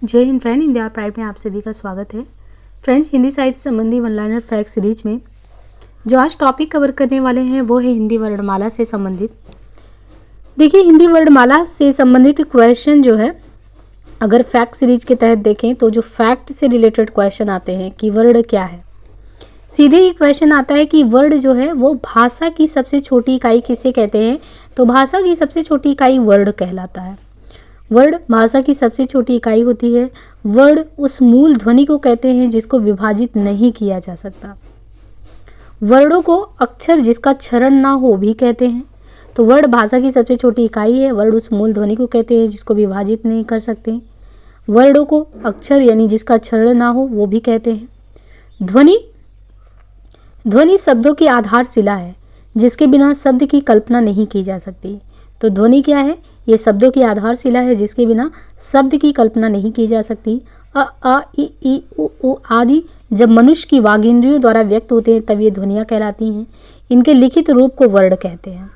जय हिंद friend, Hindi our pride में आप सभी का स्वागत है। फ्रेंड्स, हिंदी साहित्य संबंधी वन लाइनर फैक्ट सीरीज में जो आज टॉपिक कवर करने वाले हैं वो है हिंदी वर्णमाला से संबंधित। देखिए, हिंदी वर्णमाला से संबंधित क्वेश्चन जो है, अगर फैक्ट सीरीज के तहत देखें तो जो फैक्ट से रिलेटेड क्वेश्चन आते हैं कि वर्ड क्या है, सीधे ही क्वेश्चन आता है कि वर्ड जो है वो भाषा की सबसे छोटी इकाई किसे कहते हैं। तो भाषा की सबसे छोटी इकाई वर्ड कहलाता है। वर्ड भाषा की सबसे छोटी इकाई होती है। वर्ड उस मूल ध्वनि को कहते हैं जिसको विभाजित नहीं किया जा सकता। वर्डों को अक्षर जिसका क्षरण ना हो भी कहते हैं। तो वर्ड भाषा की सबसे छोटी इकाई है। वर्ड उस मूल ध्वनि को कहते हैं जिसको विभाजित नहीं कर सकते। वर्डों को अक्षर यानी जिसका क्षरण ना हो वो भी कहते हैं। ध्वनि शब्दों की आधारशिला है जिसके बिना शब्द की कल्पना नहीं की जा सकती। तो ध्वनि क्या है? ये शब्दों की आधारशिला है जिसके बिना शब्द की कल्पना नहीं की जा सकती। अ ई उ आदि जब मनुष्य की वागेंद्रियों द्वारा व्यक्त होते हैं तब ये ध्वनियाँ कहलाती हैं। इनके लिखित रूप को वर्ड कहते हैं।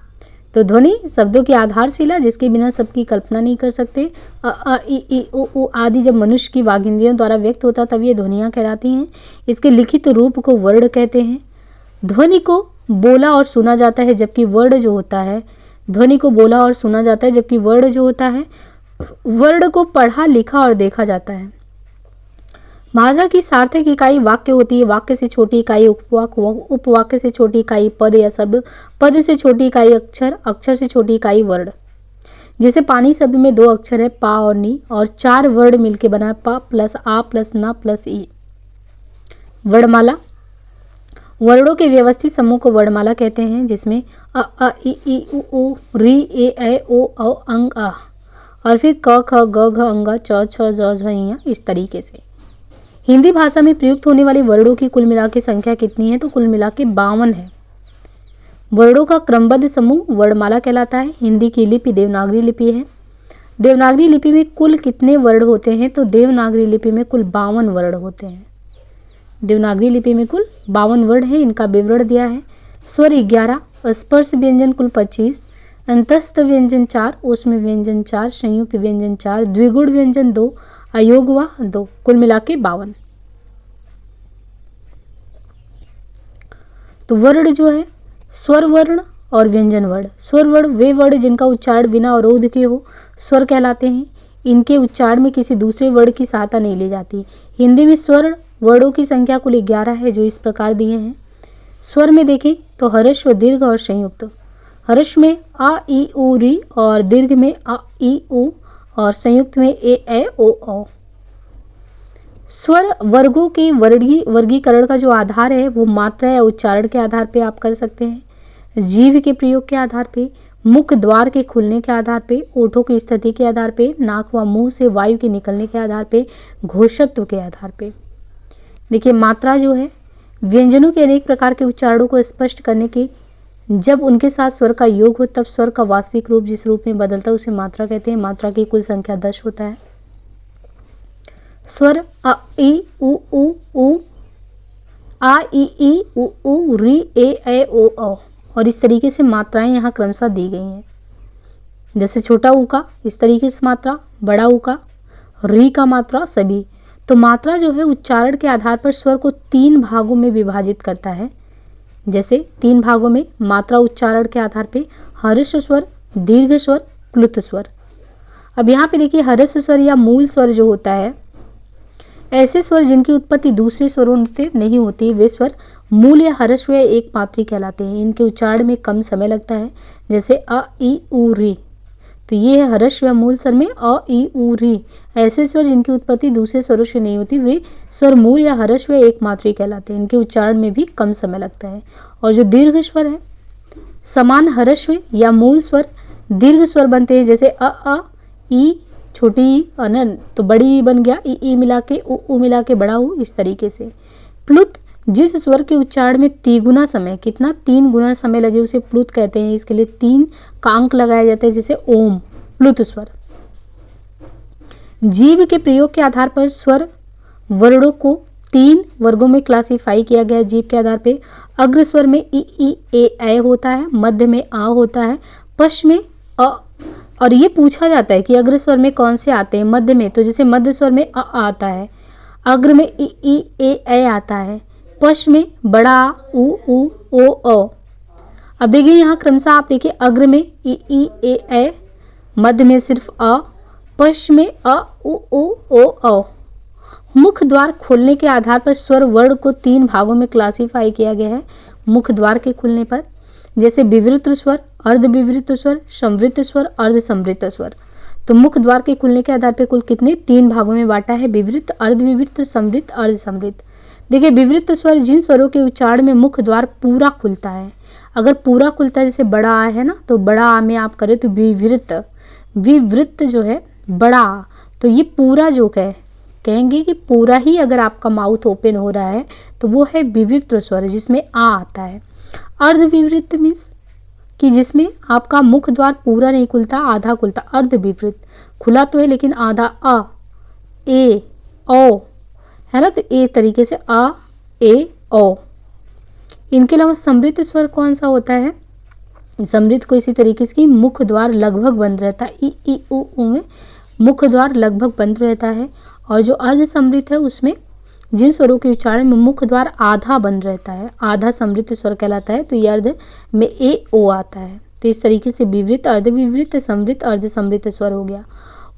तो ध्वनि शब्दों की आधारशिला जिसके बिना शब्द की कल्पना नहीं कर सकते। अ ई उ आदि जब मनुष्य की वागेंद्रियों द्वारा व्यक्त होता तब ये ध्वनियाँ कहलाती हैं। इसके लिखित रूप को वर्ड कहते हैं। ध्वनि को बोला और सुना जाता है जबकि वर्ड जो होता है, ध्वनि को बोला और सुना जाता है जबकि वर्ड जो होता है, वर्ड को पढ़ा लिखा और देखा जाता है। भाषा की सार्थक इकाई वाक्य होती है। वाक्य से छोटी इकाई उपवाक्य, उपवाक्य से छोटी इकाई पद या शब्द, पद से छोटी इकाई अक्षर, अक्षर से छोटी इकाई वर्ड। जैसे पानी शब्द में 2 अक्षर है पा और नी और 4 वर्ड मिलके बना है पा प्लस आ प्लस ना प्लस ई। वर्णमाला वर्णों के व्यवस्थित समूह को वर्णमाला कहते हैं जिसमें अ ई उ री ए ऐ ओ औ अंग आ और फिर क ख ग घ अंगा च छ ज झ ञ इस तरीके से। हिंदी भाषा में प्रयुक्त होने वाली वर्णों की कुल मिला के संख्या कितनी है? तो कुल मिला के 52 है। वर्णों का क्रमबद्ध समूह वर्णमाला कहलाता है। हिंदी की लिपि देवनागरी लिपि है। देवनागरी लिपि में कुल कितने वर्ण होते हैं? तो देवनागरी लिपि में कुल 52 वर्ण होते हैं। देवनागरी लिपि में कुल 52 वर्ण है। इनका विवरण दिया है। स्वर 11, स्पर्श व्यंजन कुल 25, अंतस्थ व्यंजन 4, ऊष्म व्यंजन 4, संयुक्त व्यंजन 4, द्विगुण व्यंजन 2, अयोगवा 2, कुल मिला के 52। तो वर्ण जो है स्वर वर्ण और व्यंजन वर्ण। स्वर वर्ण वे वर्ण जिनका उच्चारण बिना अवरोध के हो, स्वर कहलाते हैं। इनके उच्चारण में किसी दूसरे वर्ण की सहायता नहीं ली जाती। हिंदी में स्वर वर्णों की संख्या कुल 11 है जो इस प्रकार दिए हैं। स्वर में देखें तो ह्रस्व, दीर्घ और संयुक्त। ह्रस्व में आ ई उ री और दीर्घ में आ ई उ और संयुक्त में ए ऐ ओ औ। स्वर वर्गों के वर्गीकरण का जो आधार है वो मात्रा या उच्चारण के आधार पे आप कर सकते हैं, जीभ के प्रयोग के आधार पे, मुख द्वार के खुलने के आधार पे, ओठों की स्थिति के आधार पे, नाक व मुंह से वायु के निकलने के आधार पे, घोषत्व के आधार पे। देखिए, मात्रा जो है व्यंजनों के अनेक प्रकार के उच्चारणों को स्पष्ट करने की, जब उनके साथ स्वर का योग हो तब स्वर का वास्तविक रूप जिस रूप में बदलता है उसे मात्रा कहते हैं। मात्रा की कुल संख्या 10 होता है। स्वर अ ई उ आ ई उ री ए ऐ ओ औ और इस तरीके से मात्राएं यहाँ क्रमशः दी गई हैं। जैसे छोटा ऊ का इस तरीके से मात्रा, बड़ा ऊ का, री का मात्रा सभी। तो मात्रा जो है उच्चारण के आधार पर स्वर को 3 भागों में विभाजित करता है। जैसे 3 भागों में मात्रा उच्चारण के आधार पे ह्रस्व स्वर, दीर्घ स्वर, प्लुत स्वर। अब यहाँ पे देखिए, ह्रस्व स्वर या मूल स्वर जो होता है, ऐसे स्वर जिनकी उत्पत्ति दूसरे स्वरों से नहीं होती वे स्वर मूल या ह्रस्व या एक मात्री कहलाते हैं। इनके उच्चारण में कम समय लगता है। जैसे अ ई उ री, तो ये है ह्रस्व या मूल स्वर में अ ई उ री। ऐसे स्वर जिनकी उत्पत्ति दूसरे स्वरों से नहीं होती वे स्वर मूल या ह्रस्व या एक मात्री कहलाते हैं। इनके उच्चारण में भी कम समय लगता है। और जो दीर्घ स्वर है, समान ह्रस्व या मूल स्वर दीर्घ स्वर बनते हैं। जैसे अ ई छोटी ई तो बड़ी ई बन गया, ई मिला के उ मिला के बड़ा ऊ, इस तरीके से। प्लुत जिस स्वर के उच्चारण में 3 गुना समय, कितना 3 गुना समय लगे उसे प्लुत कहते हैं। इसके लिए 3 का अंक लगाया जाता है, जैसे ओम, प्लुत स्वर। जीभ के प्रयोग के आधार पर स्वर वर्णों को 3 वर्गों में क्लासिफाई किया गया है। जीभ के आधार पे अग्र स्वर में ई ए ऐ होता है, मध्य में आ होता है, पश्च में अ, और ये पूछा जाता है कि अग्र स्वर में कौन से आते हैं, मध्य में, तो जैसे मध्य स्वर में अ आता है, अग्र में ई ए आता है, पश्च में बड़ा आ उ ओ अ। अब देखिए यहाँ क्रमशः आप देखिए अग्र में ई ए, मध्य में सिर्फ अ, पश्च में अ उ ओ अ। मुख द्वार खोलने के आधार पर स्वर वर्ण को 3 भागों में क्लासिफाई किया गया है। मुख द्वार के खुलने पर जैसे विवृत स्वर, अर्धविवृत स्वर, संवृत स्वर, अर्धसंवृत स्वर। तो मुख द्वार के खुलने के आधार पर कुल कितने 3 भागों में बांटा है, विवृत, अर्धविवृत, संवृत, अर्धसंवृत। देखिए विवृत स्वर जिन स्वरों के उच्चारण में मुख द्वार पूरा खुलता है, अगर पूरा खुलता है जैसे बड़ा आ है ना, तो बड़ा आ में आप करें तो विवृत जो है बड़ा आ, तो ये पूरा जो कहेंगे कि पूरा ही अगर आपका माउथ ओपन हो रहा है तो वो है विवृत स्वर जिसमें आ आता है। अर्धविवृत मीन्स कि जिसमें आपका मुख द्वार पूरा नहीं खुलता, आधा खुलता। अर्धविवृत खुला तो है लेकिन आधा, अ ए ओ है ना, तो ए तरीके से अ ए ओ। इनके अलावा समृद्ध स्वर कौन सा होता है, समृद्ध को इसी तरीके से मुख द्वार लगभग बंद रहता है, ई उ में मुख द्वार लगभग बंद रहता है। और जो अर्ध समृद्ध है उसमें जिन स्वरों के उच्चारण में मुख द्वार आधा बंद रहता है, आधा समृद्ध स्वर कहलाता है, तो ये अर्ध में ए ओ आता है। तो इस तरीके से विवृत, अर्धविवृत, समृद्ध, अर्ध समृद्ध स्वर हो गया।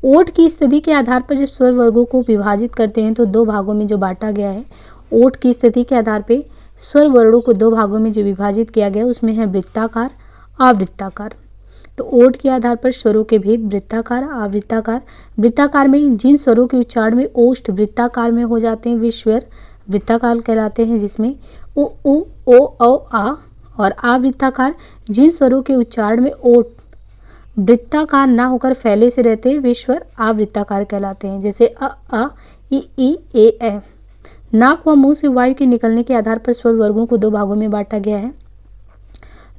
ओठ की स्थिति के आधार पर जब स्वर वर्गों को विभाजित करते हैं तो 2 भागों में जो बांटा गया है, ओठ की स्थिति के आधार पर स्वर वर्णों को 2 भागों में जो विभाजित किया गया उसमें है वृत्ताकार, आवृत्ताकार। तो ओठ के आधार पर स्वरों के भेद वृत्ताकार, आवृत्ताकार। वृत्ताकार में जिन स्वरों के उच्चारण में ओष्ठ वृत्ताकार में हो जाते हैं वे स्वर वृत्ताकार कहलाते हैं, जिसमें उ ओ आ। और आवृत्ताकार जिन स्वरों के उच्चारण में ओठ वृत्ताकार ना होकर फैले से रहते हैं वे स्वर आवृत्ताकार कहलाते हैं, जैसे अ ई ए। नाक व मुंह से वायु के निकलने के आधार पर स्वर वर्गों को 2 भागों में बांटा गया है।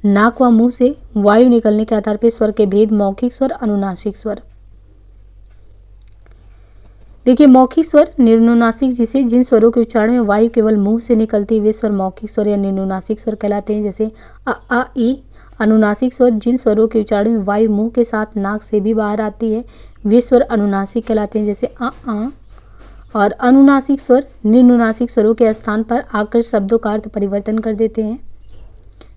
नाक व मुंह से वायु निकलने के आधार पर स्वर के भेद मौखिक स्वर, अनुनासिक स्वर। देखिए मौखिक स्वर निम्नुनासिक, जिसे जिन स्वरों के उच्चारण में वायु केवल मुंह से निकलती है वे स्वर मौखिक स्वर या निम्नुनासिक स्वर कहलाते हैं, जैसे अ ई। अनुनासिक स्वर जिन स्वरों के उच्चारण में वायु मुंह के साथ नाक से भी बाहर आती है वे स्वर अनुनासिक कहलाते हैं, जैसे अ। और अनुनासिक स्वर निम्नुनासिक स्वरों के स्थान पर आकर शब्दों का अर्थ परिवर्तन कर देते हैं।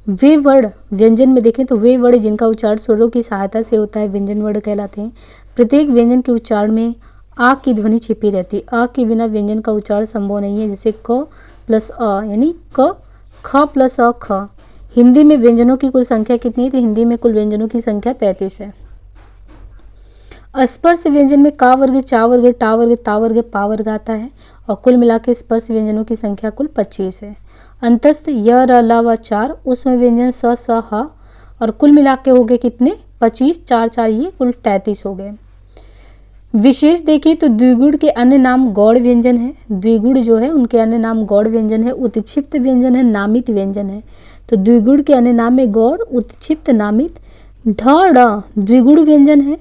वे वर्ण व्यंजन में देखें तो वे वर्ण जिनका उच्चारण स्वरों की सहायता से होता है व्यंजन वर्ण कहलाते हैं। प्रत्येक व्यंजन के उच्चारण में आ की ध्वनि छिपी रहती है, आ के बिना व्यंजन का उच्चारण संभव नहीं है, जैसे क प्लस अ यानी क, ख प्लस अ ख। हिंदी में व्यंजनों की कुल संख्या कितनी है, तो हिंदी में कुल व्यंजनों की संख्या 33 है। स्पर्श व्यंजन में का वर्ग, चा वर्ग, टा वर्ग, ता वर्ग, पा वर्ग आता है और कुल मिलाकर स्पर्श व्यंजनों की संख्या कुल 25 है। अंतस्थ य र ल व 4, उसमें व्यंजन स स ह और कुल मिला के हो गए कितने 25, 4 4 ये कुल 33 हो गए। विशेष देखिए तो द्विगुण के अन्य नाम गौड़ व्यंजन है, द्विगुण जो है उनके अन्य नाम गौड़ व्यंजन है, उत्क्षिप्त व्यंजन है, नामित व्यंजन है। तो द्विगुण के अन्य नाम में गौड़, उत्क्षिप्त, नामित। ढ ड़ द्विगुण व्यंजन है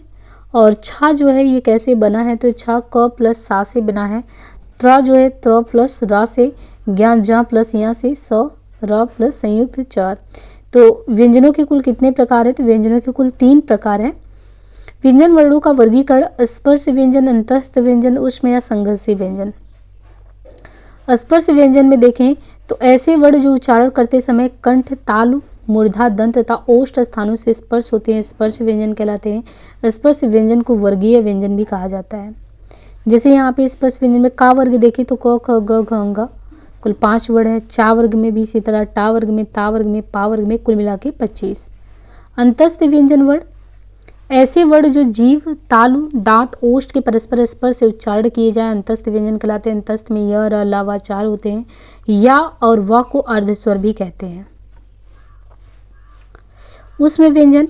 और छा जो है ये कैसे बना है, तो छा क प्लस सा से बना है। त्र जो है त्र प्लस रा से, ज्ञान जा प्लस यहाँ से स र प्लस संयुक्त 4। तो व्यंजनों के कुल कितने प्रकार है, तो व्यंजनों के कुल 3 प्रकार हैं। व्यंजन वर्णों का वर्गीकरण स्पर्श व्यंजन, अंतस्थ व्यंजन, ऊष्म या संघर्षी व्यंजन। स्पर्श व्यंजन में देखें तो ऐसे वर्ण जो उच्चारण करते समय कंठ, तालु, मूर्धा, दंत तथा ओष्ठ स्थानों से स्पर्श होते हैं स्पर्श व्यंजन कहलाते हैं। स्पर्श व्यंजन को वर्गीय व्यंजन भी कहा जाता है। जैसे यहाँ पे स्पर्श व्यंजन में का वर्ग देखें तो क ख ग घ अंग कुल 5 वर्ण है। चा वर्ग में भी इसी तरह, टा वर्ग में, ता वर्ग में, पा वर्ग में कुल मिला के 25। अंतस्थ व्यंजन वर्ण ऐसे वर्ण जो जीव, तालु, दांत, ओष्ठ के परस्पर स्पर्श से उच्चारण किए जाए अंतस्थ व्यंजन कहलाते हैं। अंतस्थ में य र ल व 4 होते हैं। या और व को अर्धस्वर भी कहते हैं। उसमें व्यंजन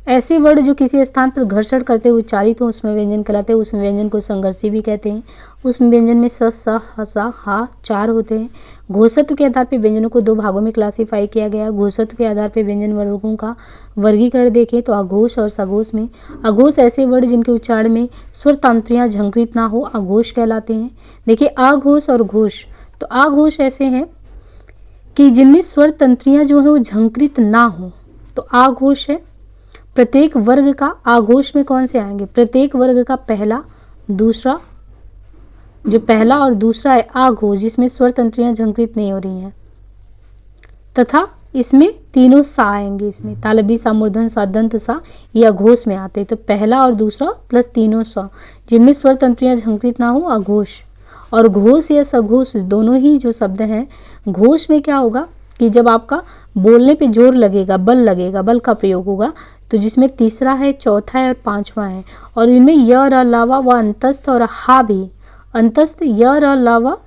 ऐसे वर्ण जो किसी स्थान पर घर्षण करते हुए उच्चारित हो उसमें व्यंजन कहलाते हैं। उसमें व्यंजन को संघर्षी भी कहते हैं। उसमें व्यंजन में स स ह सा हा 4 होते हैं। घोषत्व के आधार पर व्यंजनों को 2 भागों में क्लासीफाई किया गया है। घोषत्व के आधार पर व्यंजन वर्गों का वर्गीकरण देखें तो अघोष और सघोष में। अघोष ऐसे वर्ण जिनके उच्चारण में स्वर तंत्रियां झंकृत ना हो अघोष कहलाते हैं। देखिए अघोष और घोष, तो अघोष ऐसे हैं कि जिनमें स्वर तंत्रियां जो है वो झंकृत ना हो तो अघोष है। प्रत्येक वर्ग का आघोष में कौन से आएंगे? प्रत्येक वर्ग का पहला, दूसरा, जो पहला और दूसरा है आघोष जिसमें स्वर तंत्रियां झंकृत नहीं हो रही हैं, तथा इसमें तीनों सा आएंगे। इसमें तालबी सा, मूर्धन सा, दंत सा, ये अघोष में आते हैं। तो पहला और दूसरा प्लस तीनों सा जिनमें स्वर तंत्रियां झंकृत ना हो, अघोष। और घोष या सघोष दोनों ही जो शब्द हैं, घोष में क्या होगा कि जब आपका बोलने पे जोर लगेगा, बल लगेगा, बल का प्रयोग होगा, तो जिसमें तीसरा है, चौथा है और पांचवा है। और इनमें य, र, लावा व अंतस्थ और हा भी, अंतस्थ य, र, लावा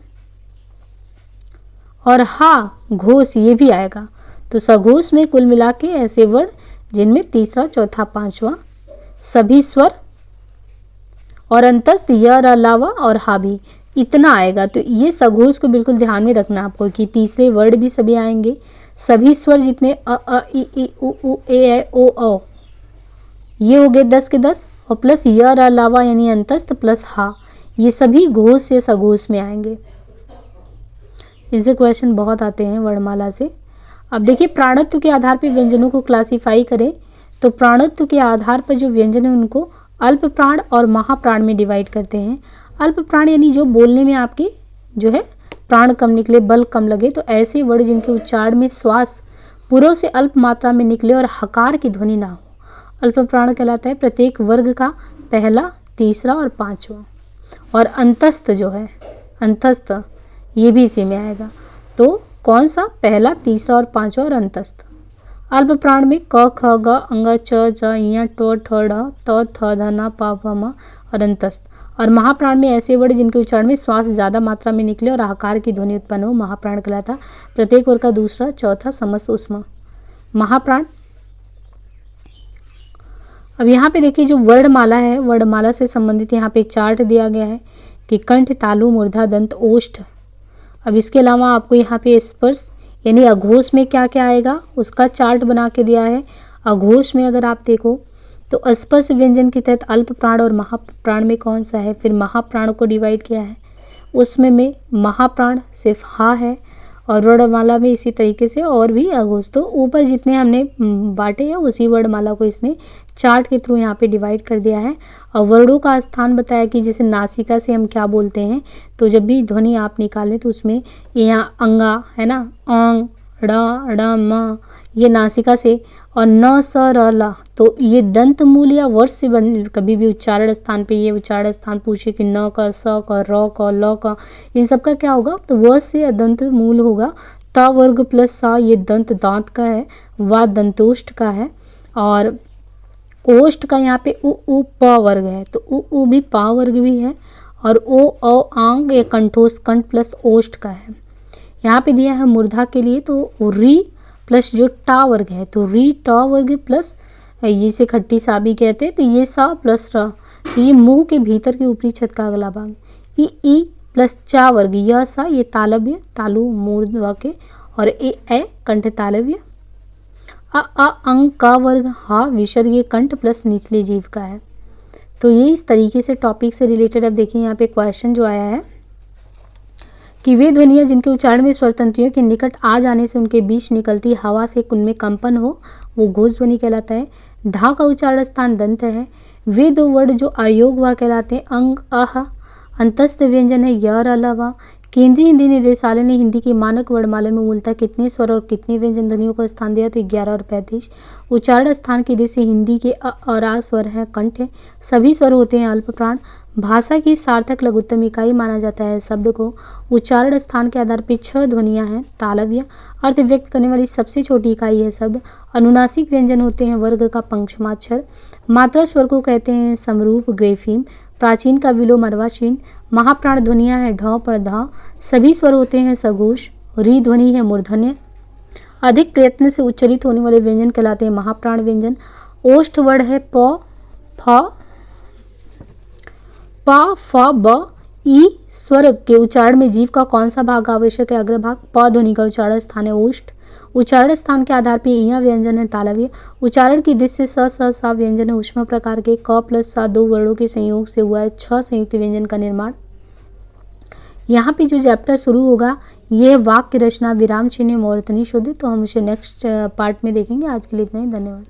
और हा घोष ये भी आएगा। तो सघोष में कुल मिला के ऐसे वर्ण जिनमें तीसरा, चौथा, पांचवा सभी स्वर और अंतस्थ य, र, लावा और हा भी इतना आएगा। तो ये सघोष को बिल्कुल ध्यान में रखना आपको कि तीसरे वर्ड भी सभी आएंगे, सभी स्वर जितने अ, इ, उ, ए, ओ, औ, ये हो गए 10 के 10 और प्लस य, र, लावा यानी अंतस्थ प्लस हा, ये सभी घोष या सघोष में आएंगे। इनसे क्वेश्चन बहुत आते हैं वर्णमाला से। अब देखिए प्राणत्व के आधार पर व्यंजनों को क्लासीफाई करें तो प्राणत्व के आधार पर जो व्यंजन है उनको अल्प प्राण और महाप्राण में डिवाइड करते हैं। अल्प प्राण यानी जो बोलने में आपके जो है प्राण कम निकले, बल कम लगे, तो ऐसे वर्ड जिनके उच्चारण में श्वास पुरों से अल्प मात्रा में निकले और हकार की ध्वनि ना हो, अल्प प्राण कहलाता है। प्रत्येक वर्ग का पहला, तीसरा और पांचवा। और अंतस्थ जो है, अंतस्थ ये भी इसी में आएगा। तो कौन सा? पहला, तीसरा और पांचवा और अंतस्थ। अल्प प्राण में क, ख, ग, अंग, च, य, ट, ठ, ढ, त, थ, ध, न, प, फ, म और अंतस्थ। और महाप्राण में ऐसे वर्ड जिनके उच्चारण में श्वास ज़्यादा मात्रा में निकले और हकार की ध्वनि उत्पन्न हो, महाप्राण कहलाता। प्रत्येक वर्ग का दूसरा, चौथा, समस्त ऊष्मा महाप्राण। अब यहाँ पे देखिए जो वर्णमाला है, वर्णमाला से संबंधित यहाँ पे चार्ट दिया गया है कि कंठ, तालु, मूर्धा, दंत, ओष्ठ। अब इसके अलावा आपको यहाँ पे स्पर्श यानी अघोष में क्या क्या आएगा उसका चार्ट बना के दिया है। अघोष में अगर आप देखो तो स्पर्श व्यंजन के तहत अल्प प्राण और महाप्राण में कौन सा है, फिर महाप्राण को डिवाइड किया है, उसमें में महाप्राण सिर्फ हा है। और वर्णमाला में इसी तरीके से और भी अघोष। तो ऊपर जितने हमने बांटे हैं उसी वर्णमाला को इसने चार्ट के थ्रू यहाँ पे डिवाइड कर दिया है। और वर्णों का स्थान बताया कि जैसे नासिका से हम क्या बोलते हैं, तो जब भी ध्वनि आप निकालें तो उसमें यहाँ अंगा है ना, औंग, ड़, म, ये नासिका से, और न, स, र, ला, तो ये दंत मूल या वर्ष से कभी भी उच्चारण स्थान पे ये उच्चारण स्थान पूछे कि न का, स का, र का, ल का, इन सब का क्या होगा, तो वर्ष से दंत मूल होगा। त वर्ग प्लस सा ये दंत दांत का है, वा दंतोष्ठ का है। और ओष्ठ का यहाँ पे उ प वर्ग है, तो उ भी पा वर्ग भी है। और ओ औ आंग ये कंठोष्ठ, कंठ प्लस ओष्ठ का है। यहाँ पे दिया है मूर्धा के लिए तो री प्लस जो टा वर्ग है, तो री टा वर्ग प्लस ये से खट्टी सा भी कहते हैं, तो ये सा प्लस र, तो ये मुंह के भीतर के ऊपरी छत का अगला भाग। ई प्लस चा वर्ग, यह सा ये तालव्य, तालु मूर्धा के, और ए कंठ तालव्य। अ अंग का वर्ग, हा विसर्ग ये कंठ प्लस निचले जीव का है। तो ये इस तरीके से टॉपिक से रिलेटेड। अब देखिए यहाँ पे क्वेश्चन जो आया है कि वे ध्वनियाँ जिनके उच्चारण में स्वर तंत्रियों के निकट आ जाने से उनके बीच निकलती हवा से उनमें कंपन हो वो घोष ध्वनि कहलाता है। धा का उच्चारण स्थान दंत है। वे दो वर्ड जो अयोग वा कहलाते हैं, अंग, अह, अंतस्थ व्यंजन है य, र, ल, व। केंद्रीय हिंदी निदेशालय ने हिंदी की मानक वर्णमाला में मूलतः कितने स्वर और कितने व्यंजन ध्वनियों को स्थान दिया, तो 11 और 35। उच्चारण स्थान की दृष्टि से हिंदी के अ और आ स्वर है, कंठ है, सभी स्वर होते हैं अल्प प्राण। भाषा की सार्थक लघुत्तम इकाई माना जाता है शब्द को। उच्चारण स्थान के आधार पर 6 ध्वनियाँ हैं, तालव्य। अर्थ व्यक्त करने वाली सबसे छोटी इकाई है शब्द। अनुनासिक व्यंजन होते हैं वर्ग का पंचमाक्षर। मात्रा स्वर को कहते हैं समरूप, ग्रेफीम। प्राचीन का विलोम अर्वाचीन। महाप्राण ध्वनियाँ हैं ढ पर धा। सभी स्वर होते हैं सघोष। री ध्वनि है मूर्धन्य। अधिक प्रयत्न से उच्चरित होने वाले व्यंजन कहलाते हैं महाप्राण व्यंजन। ओष्ठ वर्ड है प, फ, ब, ई। स्वर के उच्चारण में जीव का कौन सा भाग आवश्यक है, अग्रभाग। प ध्वनि का उच्चारण स्थान है ओष्ठ। उच्चारण स्थान के आधार पर इया व्यंजन है तालव्य। उच्चारण की दृष्टि से सा व्यंजन है ऊष्मा प्रकार के। क प्लस सा 2 वर्णों के संयोग से हुआ है 6 संयुक्त व्यंजन का निर्माण। यहाँ पे जो चैप्टर शुरू होगा ये वाक्य रचना, विराम चिन्ह, मूर्धन्य शुद्ध, तो हम उसे नेक्स्ट पार्ट में देखेंगे। आज के लिए इतना ही, धन्यवाद।